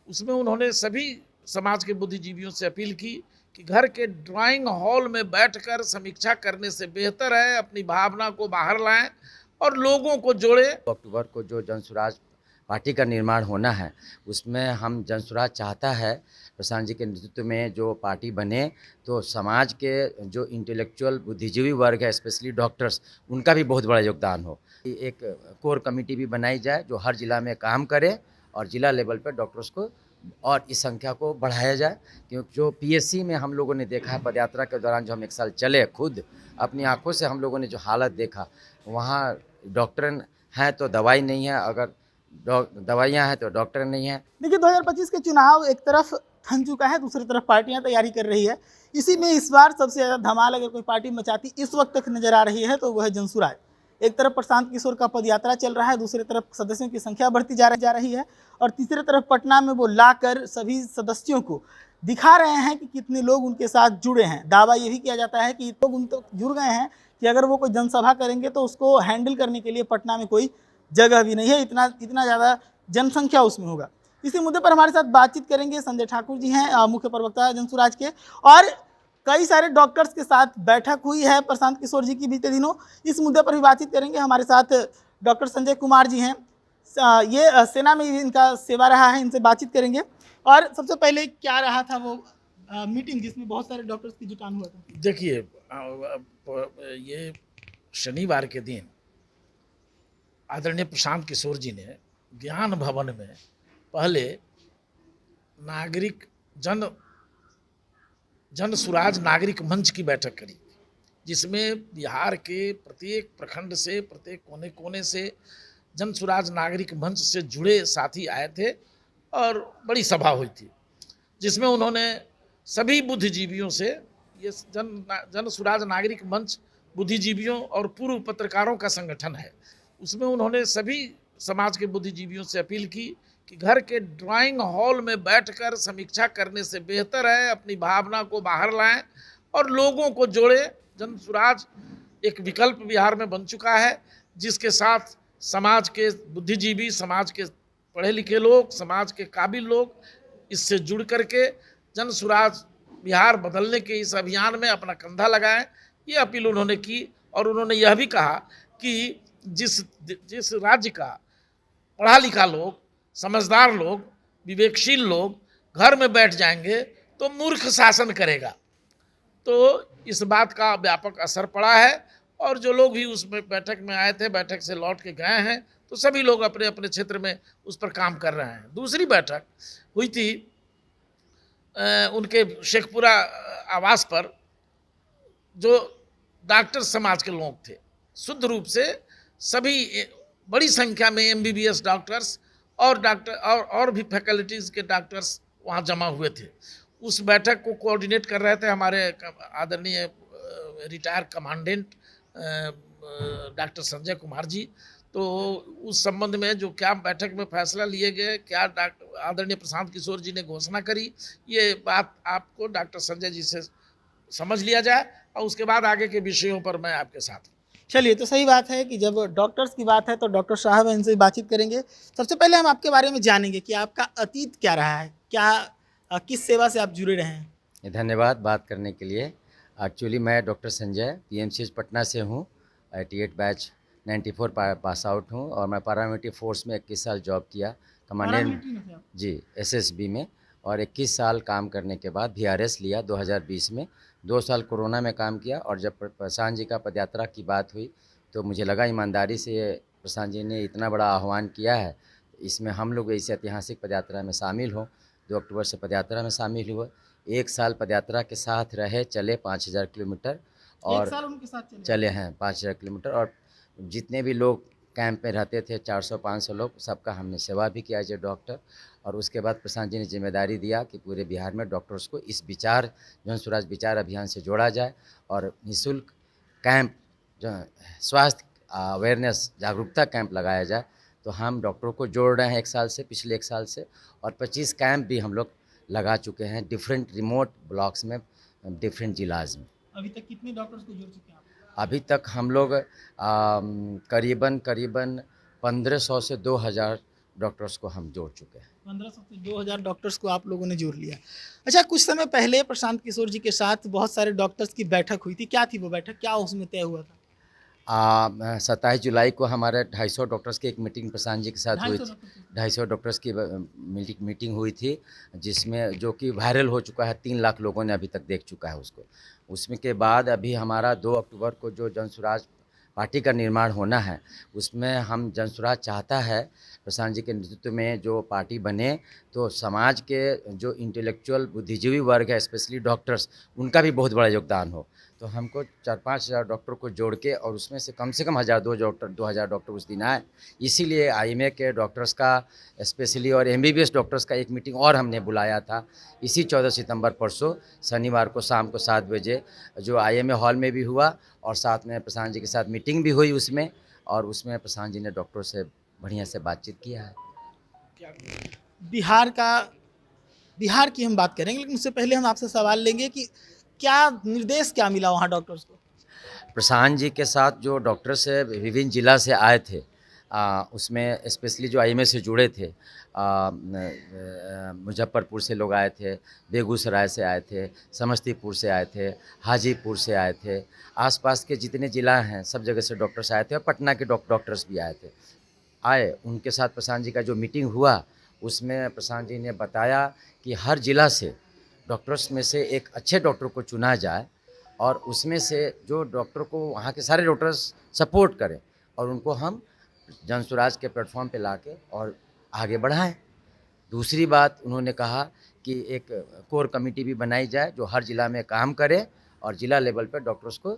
उसमें उन्होंने सभी समाज के बुद्धिजीवियों से अपील की कि घर के ड्राइंग हॉल में बैठकर समीक्षा करने से बेहतर है अपनी भावना को बाहर लाएं और लोगों को जोड़ें। अक्टूबर को जो जनसुराज पार्टी का निर्माण होना है, उसमें हम जनसुराज चाहता है प्रशांत जी के नेतृत्व में जो पार्टी बने तो समाज के जो इंटेलेक्चुअल बुद्धिजीवी वर्ग है, स्पेशली डॉक्टर्स, उनका भी बहुत बड़ा योगदान हो। एक कोर कमेटी भी बनाई जाए जो हर जिला में काम करे और जिला लेवल पर डॉक्टर्स को और इस संख्या को बढ़ाया जाए। क्योंकि जो पीएससी में हम लोगों ने देखा है, पदयात्रा के दौरान जो हम एक साल चले, खुद अपनी आंखों से हम लोगों ने जो हालत देखा, वहाँ डॉक्टर हैं तो दवाई नहीं है, अगर दवाइयाँ हैं तो डॉक्टर नहीं है। देखिए 2025 के चुनाव एक तरफ थम चुका है, दूसरी तरफ पार्टियां तैयारी कर रही है। इसी में इस बार सबसे ज़्यादा धमाल अगर कोई पार्टी मचाती इस वक्त तक नजर आ रही है तो वह है जनसुराज। एक तरफ प्रशांत किशोर का पदयात्रा चल रहा है, दूसरी तरफ सदस्यों की संख्या बढ़ती जा रही है और तीसरी तरफ पटना में वो लाकर सभी सदस्यों को दिखा रहे हैं कि कितने लोग उनके साथ जुड़े हैं। दावा ये भी किया जाता है कि लोग उन तक जुड़ गए हैं कि अगर वो कोई जनसभा करेंगे तो उसको हैंडल करने के लिए पटना में कोई जगह भी नहीं है, इतना ज़्यादा जनसंख्या उसमें होगा। इसी मुद्दे पर हमारे साथ बातचीत करेंगे संजय ठाकुर जी हैं, मुख्य प्रवक्ता जनसुराज के, और कई सारे डॉक्टर्स के साथ बैठक हुई है प्रशांत किशोर जी की बीते दिनों। इस मुद्दे पर भी बातचीत करेंगे। हमारे साथ डॉक्टर संजय कुमार जी हैं, ये सेना में इनका सेवा रहा है, इनसे बातचीत करेंगे। और सबसे पहले क्या रहा था वो मीटिंग जिसमें बहुत सारे डॉक्टर्स की जुटान हुआ था? देखिए, ये शनिवार के दिन आदरणीय प्रशांत किशोर जी ने ज्ञान भवन में पहले नागरिक जन सुराज नागरिक मंच की बैठक करी, जिसमें बिहार के प्रत्येक प्रखंड से, प्रत्येक कोने कोने से जन सुराज नागरिक मंच से जुड़े साथी आए थे और बड़ी सभा हुई थी, जिसमें उन्होंने सभी बुद्धिजीवियों से, ये जन सुराज नागरिक मंच बुद्धिजीवियों और पूर्व पत्रकारों का संगठन है, उसमें उन्होंने सभी समाज के बुद्धिजीवियों से अपील की कि घर के ड्राइंग हॉल में बैठकर समीक्षा करने से बेहतर है अपनी भावना को बाहर लाएं और लोगों को जोड़ें। जनसुराज एक विकल्प बिहार में बन चुका है, जिसके साथ समाज के बुद्धिजीवी, समाज के पढ़े लिखे लोग, समाज के काबिल लोग इससे जुड़ करके जनसुराज बिहार बदलने के इस अभियान में अपना कंधा लगाएं, ये अपील उन्होंने की। और उन्होंने यह भी कहा कि जिस राज्य का पढ़ा लिखा लोग, समझदार लोग, विवेकशील लोग घर में बैठ जाएंगे तो मूर्ख शासन करेगा। तो इस बात का व्यापक असर पड़ा है और जो लोग भी उस बैठक में आए थे, बैठक से लौट के गए हैं, तो सभी लोग अपने अपने क्षेत्र में उस पर काम कर रहे हैं। दूसरी बैठक हुई थी उनके शेखपुरा आवास पर, जो डॉक्टर समाज के लोग थे, शुद्ध रूप से सभी बड़ी संख्या में एमबीबीएस डॉक्टर्स और भी फैकल्टीज़ के डॉक्टर्स वहाँ जमा हुए थे। उस बैठक को कोऑर्डिनेट कर रहे थे हमारे आदरणीय retire commandant doctor Sanjay Kumar ji. तो उस संबंध में जो क्या बैठक में फैसला लिए गए, क्या आदरणीय प्रशांत किशोर जी ने घोषणा करी, ये बात आपको डॉक्टर संजय जी से समझ लिया जाए और उसके बाद आगे के विषयों पर मैं आपके साथ। चलिए, तो सही बात है कि जब डॉक्टर्स की बात है तो डॉक्टर साहब इनसे बातचीत करेंगे। सबसे पहले हम आपके बारे में जानेंगे कि आपका अतीत क्या रहा है, क्या किस सेवा से आप जुड़े रहे हैं? धन्यवाद बात करने के लिए। एक्चुअली मैं डॉक्टर संजय पीएमसीएच पटना से हूँ, 88 बैच 94 पास आउट हूँ और मैं पैरामिलिट्री फोर्स में 21 साल जॉब किया, कमांडेंट जी एसएसबी में, और 21 साल काम करने के बाद वीआरएस लिया 2020 में। 2 साल कोरोना में काम किया और जब प्रशांत जी का पदयात्रा की बात हुई तो मुझे लगा ईमानदारी से प्रशांत जी ने इतना बड़ा आह्वान किया है, इसमें हम लोग इस ऐतिहासिक पदयात्रा में शामिल हों। 2 अक्टूबर से पदयात्रा में शामिल हुए, 1 साल पदयात्रा के साथ रहे, चले 5000 किलोमीटर और 1 साल उनके साथ चले हैं 5000 किलोमीटर, और जितने भी लोग कैंप में रहते थे 400-500 लोग, सबका हमने सेवा भी किया एज ए डॉक्टर। और उसके बाद प्रशांत जी ने जिम्मेदारी दिया कि पूरे बिहार में डॉक्टर्स को इस जनसुराज विचार अभियान से जोड़ा जाए और निःशुल्क कैंप, जो स्वास्थ्य अवेयरनेस जागरूकता कैंप लगाया जाए। तो हम डॉक्टरों को जोड़ रहे हैं 1 साल से, पिछले 1 साल से, और 25 कैंप भी हम लोग लगा चुके हैं डिफरेंट रिमोट ब्लॉक्स में, डिफरेंट जिलाज में। अभी तक कितने डॉक्टर्स को जोड़ चुके हैं आप? अभी तक हम लोग करीबन 1500 से 2000 डॉक्टर्स को हम जोड़ चुके हैं। 1500 से 2000 डॉक्टर्स को आप लोगों ने जोड़ लिया। अच्छा, कुछ समय पहले प्रशांत किशोर जी के साथ बहुत सारे डॉक्टर्स की बैठक हुई थी, क्या थी वो बैठक, क्या उसमें तय हुआ था? 27 जुलाई को हमारे 250 डॉक्टर्स की एक मीटिंग प्रशांत जी के साथ हुई 250 थी। डॉक्टर थे। 250 डॉक्टर्स की मीटिंग हुई थी, जिसमें जो कि वायरल हो चुका है, 3 लाख लोगों ने अभी तक देख चुका है उसको। उसमें के बाद अभी हमारा 2 अक्टूबर को जो जनसुराज पार्टी का निर्माण होना है, उसमें हम जनसुराज चाहता है प्रशांत जी के नेतृत्व में जो पार्टी बने, तो समाज के जो इंटेलेक्चुअल बुद्धिजीवी वर्ग है, स्पेशली डॉक्टर्स, उनका भी बहुत बड़ा योगदान हो। तो हमको 4-5 हज़ार डॉक्टर को जोड़ के, और उसमें से कम 2,000 डॉक्टर उस दिन आए। इसीलिए आईएमए के डॉक्टर्स का स्पेशली और एमबीबीएस डॉक्टर्स का एक मीटिंग और हमने बुलाया था इसी 14 सितंबर परसों शनिवार को शाम को 7 बजे, जो आईएमए हॉल में भी हुआ, और साथ में प्रशांत जी के साथ मीटिंग भी हुई उसमें, और उसमें प्रशांत जी ने डॉक्टरों से बढ़िया से बातचीत किया है। बिहार का बिहार की हम बात करेंगे, लेकिन उससे पहले हम आपसे सवाल लेंगे कि क्या निर्देश क्या मिला वहाँ डॉक्टर्स को? प्रशांत जी के साथ जो डॉक्टर्स विभिन्न जिला से आए थे, उसमें स्पेशली जो आईएमए से जुड़े थे, मुजफ्फरपुर से लोग आए थे, बेगूसराय से आए थे, समस्तीपुर से आए थे, हाजीपुर से आए थे, आसपास के जितने ज़िला हैं सब जगह से डॉक्टर्स आए थे, और पटना के डॉक्टर्स भी आए। उनके साथ प्रशांत जी का जो मीटिंग हुआ, उसमें प्रशांत जी ने बताया कि हर ज़िला से डॉक्टर्स में से एक अच्छे डॉक्टर को चुना जाए, और उसमें से जो डॉक्टर को वहाँ के सारे डॉक्टर्स सपोर्ट करें, और उनको हम जनसुराज के प्लेटफॉर्म पे लाके और आगे बढ़ाएं। दूसरी बात उन्होंने कहा कि एक कोर कमेटी भी बनाई जाए जो हर ज़िला में काम करे, और ज़िला लेवल पर डॉक्टर्स को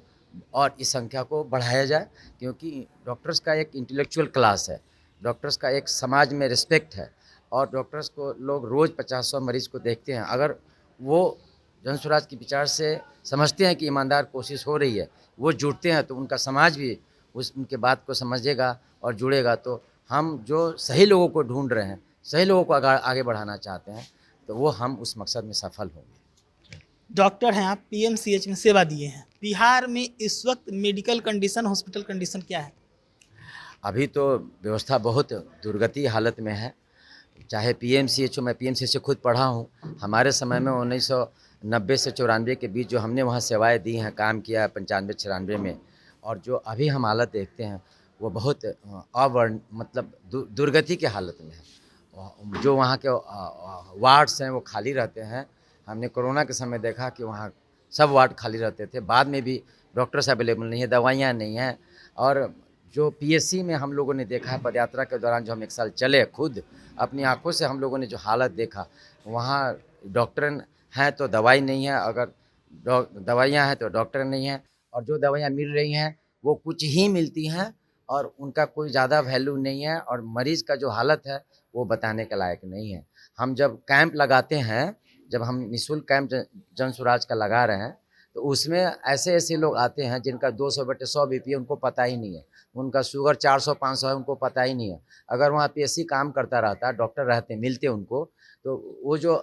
और इस संख्या को बढ़ाया जाए, क्योंकि डॉक्टर्स का एक इंटेलेक्चुअल क्लास है, डॉक्टर्स का एक समाज में रिस्पेक्ट है, और डॉक्टर्स को लोग रोज़ 50-100 मरीज़ को देखते हैं। अगर वो जनसुराज के विचार से समझते हैं कि ईमानदार कोशिश हो रही है, वो जुड़ते हैं, तो उनका समाज भी उनके बात को समझेगा और जुड़ेगा। तो हम जो सही लोगों को ढूंढ रहे हैं, सही लोगों को आगे बढ़ाना चाहते हैं, तो वो हम उस मकसद में सफल होंगे। डॉक्टर हैं आप, पीएमसीएच में सेवा दिए हैं। बिहार में इस वक्त मेडिकल कंडीशन, हॉस्पिटल कंडीशन क्या है? अभी तो व्यवस्था बहुत दुर्गति हालत में है, चाहे पीएमसीएच हो, मैं पीएमसीएच से खुद पढ़ा हूँ। हमारे समय में 1990 से 94 के बीच जो हमने वहाँ सेवाएं दी हैं, काम किया है 95-96 में, और जो अभी हम हालत देखते हैं वो बहुत मतलब दुर्गति के हालत में है। जो वहाँ के वार्ड्स हैं वो खाली रहते हैं। हमने कोरोना के समय देखा कि वहाँ सब वार्ड खाली रहते थे, बाद में भी डॉक्टर्स अवेलेबल नहीं है, दवाइयाँ नहीं हैं। और जो पीएससी में हम लोगों ने देखा है, पदयात्रा के दौरान जो हम 1 साल चले, खुद अपनी आंखों से हम लोगों ने जो हालत देखा, वहाँ डॉक्टर हैं तो दवाई नहीं है, अगर दवाइयाँ हैं तो डॉक्टर नहीं है, और जो दवाइयाँ मिल रही हैं वो कुछ ही मिलती हैं, और उनका कोई ज़्यादा वैल्यू नहीं है, और मरीज़ का जो हालत है वो बताने के लायक नहीं है। हम जब कैंप लगाते हैं, जब हम निःशुल्क कैंप जनसुराज का लगा रहे हैं, तो उसमें ऐसे लोग आते हैं जिनका 200/100 बीपी है, उनको पता ही नहीं है, उनका शुगर 400-500 है, उनको पता ही नहीं है। अगर वहाँ पीएससी काम करता रहता, डॉक्टर रहते, मिलते उनको, तो वो जो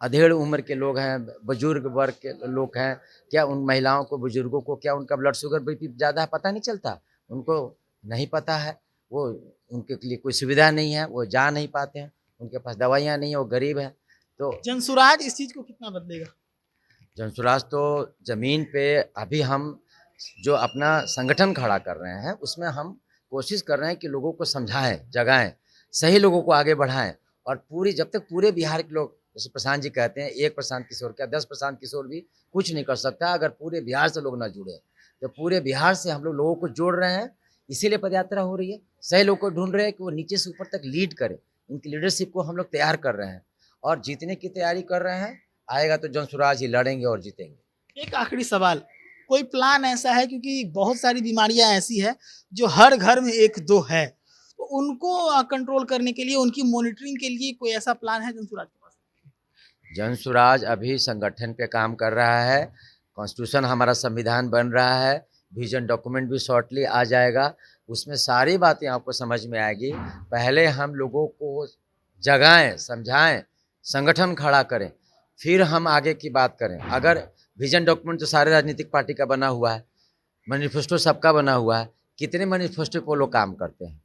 अधेड़ उम्र के लोग हैं, बुजुर्ग वर्ग के लोग हैं, क्या उन महिलाओं को, बुजुर्गों को क्या उनका ब्लड शुगर बीपी ज़्यादा है पता नहीं चलता? उनको नहीं पता है, वो उनके लिए कोई सुविधा नहीं है, वो जा नहीं पाते हैं, उनके पास दवाइयाँ नहीं है, वो गरीब हैं। तो जनसुराज इस चीज़ को कितना बदलेगा? जनसुराज तो ज़मीन पे अभी हम जो अपना संगठन खड़ा कर रहे हैं, उसमें हम कोशिश कर रहे हैं कि लोगों को समझाएं, जगाएं, सही लोगों को आगे बढ़ाएं, और जब तक पूरे बिहार के लोग, जैसे प्रशांत जी कहते हैं, एक प्रशांत किशोर क्या 10 प्रशांत किशोर भी कुछ नहीं कर सकता अगर पूरे बिहार से लोग ना जुड़े। तो पूरे बिहार से हम लोगों को जोड़ रहे हैं, इसीलिए पदयात्रा हो रही है। सही लोग को ढूंढ रहे हैं कि वो नीचे से ऊपर तक लीड करें, इनकी लीडरशिप को हम लोग तैयार कर रहे हैं, और जीतने की तैयारी कर रहे हैं। आएगा तो जनसुराज ही लड़ेंगे और जीतेंगे। एक आखिरी सवाल, कोई प्लान ऐसा है, क्योंकि बहुत सारी बीमारियां ऐसी है जो हर घर में 1-2 है, तो उनको कंट्रोल करने के लिए, उनकी मॉनिटरिंग के लिए कोई ऐसा प्लान है जनसुराज के पास? जनसुराज अभी संगठन पे काम कर रहा है, कॉन्स्टिट्यूशन हमारा संविधान बन रहा है, विजन डॉक्यूमेंट भी शॉर्टली आ जाएगा, उसमें सारी बातें आपको समझ में आएगी। पहले हम लोगों को जगाएं, समझाएं, संगठन खड़ा करें, फिर हम आगे की बात करें। अगर विजन डॉक्यूमेंट तो सारे राजनीतिक पार्टी का बना हुआ है, मैनिफेस्टो सबका बना हुआ है, कितने मैनिफेस्टो पर लोग काम करते हैं?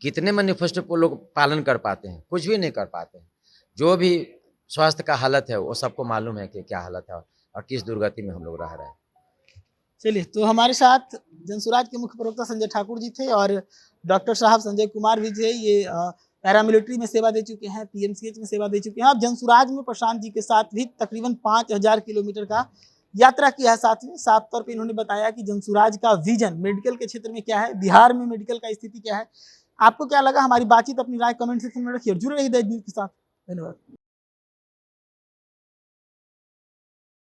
कितने मैनिफेस्टो को लोग पालन कर पाते हैं? कुछ भी नहीं कर पाते हैं। जो भी स्वास्थ्य का हालत है वो सबको मालूम है कि क्या हालत है और किस दुर्गति में हम लोग रह रहे हैं। चलिए, तो हमारे साथ जनसुराज के मुख्य प्रवक्ता संजय ठाकुर जी थे और डॉक्टर साहब संजय कुमार भी थे। ये पैरामिलिट्री में सेवा दे चुके हैं, पीएमसीएच में सेवा दे चुके हैं। अब जनसुराज में प्रशांत जी के साथ भी तकरीबन 5000 किलोमीटर का यात्रा किया है। साथ में साफ तौर पे इन्होंने बताया कि जनसुराज का विजन मेडिकल के क्षेत्र में क्या है, बिहार में मेडिकल का स्थिति क्या है। आपको क्या लगा? हमारी बातचीत अपनी राय कमेंट सेक्शन में रखिए और जुड़े रहिए देश न्यूज के साथ। धन्यवाद।